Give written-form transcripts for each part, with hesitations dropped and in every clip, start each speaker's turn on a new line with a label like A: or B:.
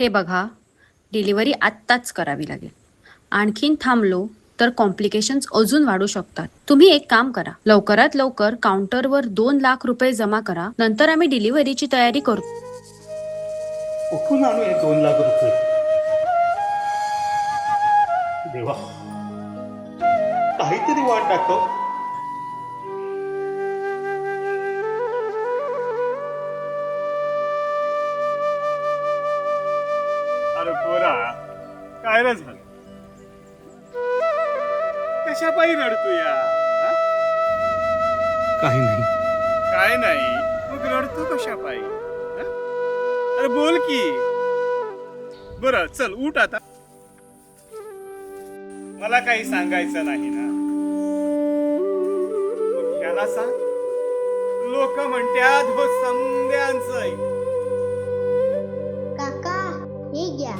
A: हे बघा, डिलिव्हरी आत्ताच करावी लागेल. आणखीन थांबलो तर कॉम्प्लिकेशन्स अजून वाढू शकतात. तुम्ही एक काम करा, लवकरात लवकर काउंटरवर 2 लाख रुपये जमा करा. नंतर आम्ही डिलिव्हरीची तयारी करू.
B: कुठून आणू हे 2 लाख रुपये? देवा, काहीतरी वाट दाखव.
C: अरे पोरा, काय रे झालं? कशा पायी रडतो या? हा?
B: काही नाही.
C: काय नाही, मग रडतो कशा पायी? हा? अरे बोल की. बर चल उठ आता. मला काही सांगायचं नाही ना. मग ह्याला सांग. लोक म्हणतात हो समद्यांचं ऐक.
D: काका हे घ्या.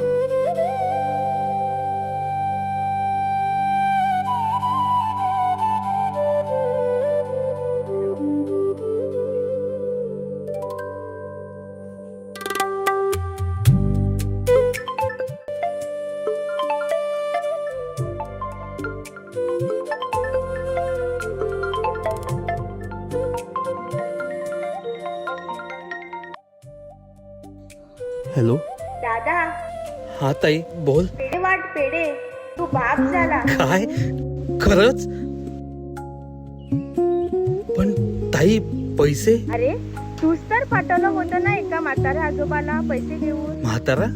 E: हॅलो.
F: दादा,
E: हा ताई बोल.
F: पेढे वाट पेढे. तू बाप झाला.
E: काय खरंच? पण ताई पैसे?
F: अरे तूच तर पाठवलं होतं ना एका म्हाताऱ्या आजोबाला पैसे देऊन.
E: म्हातारा?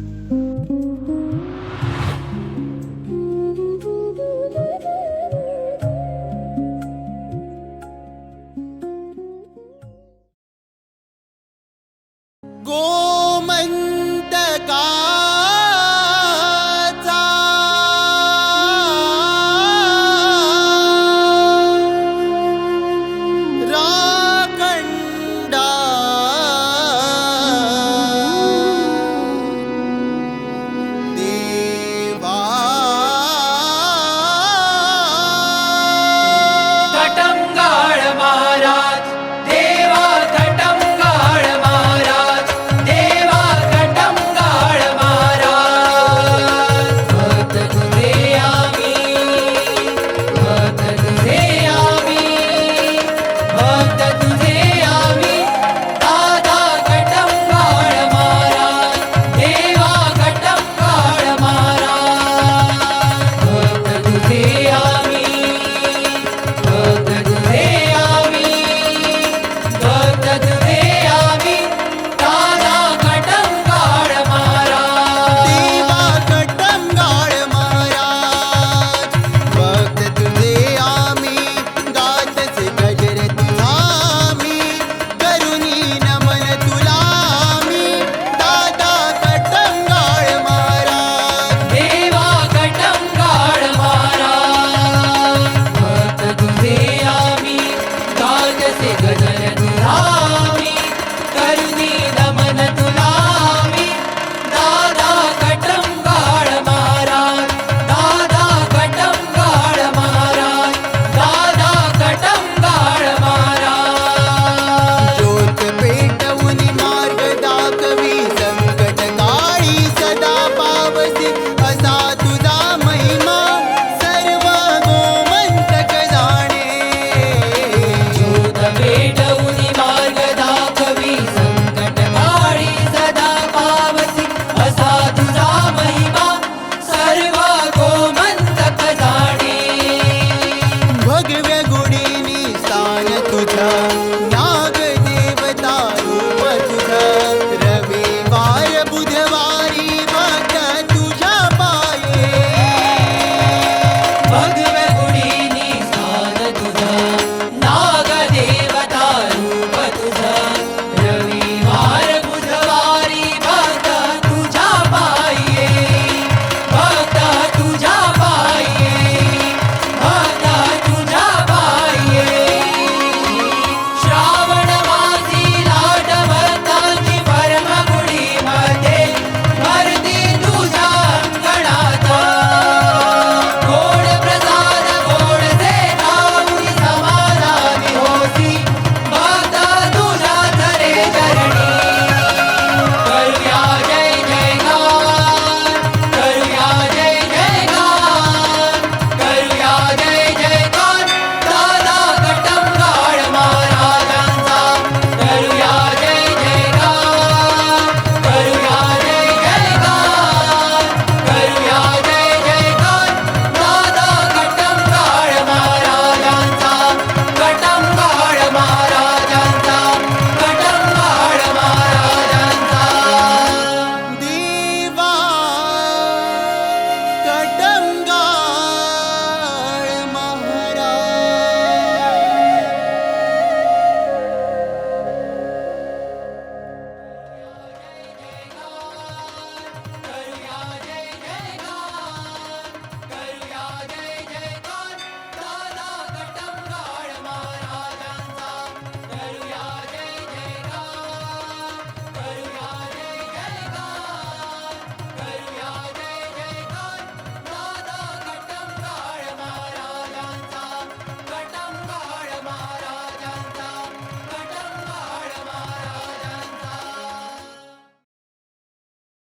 G: मार्ग दाखवी संकट काळी सदा पावसी असा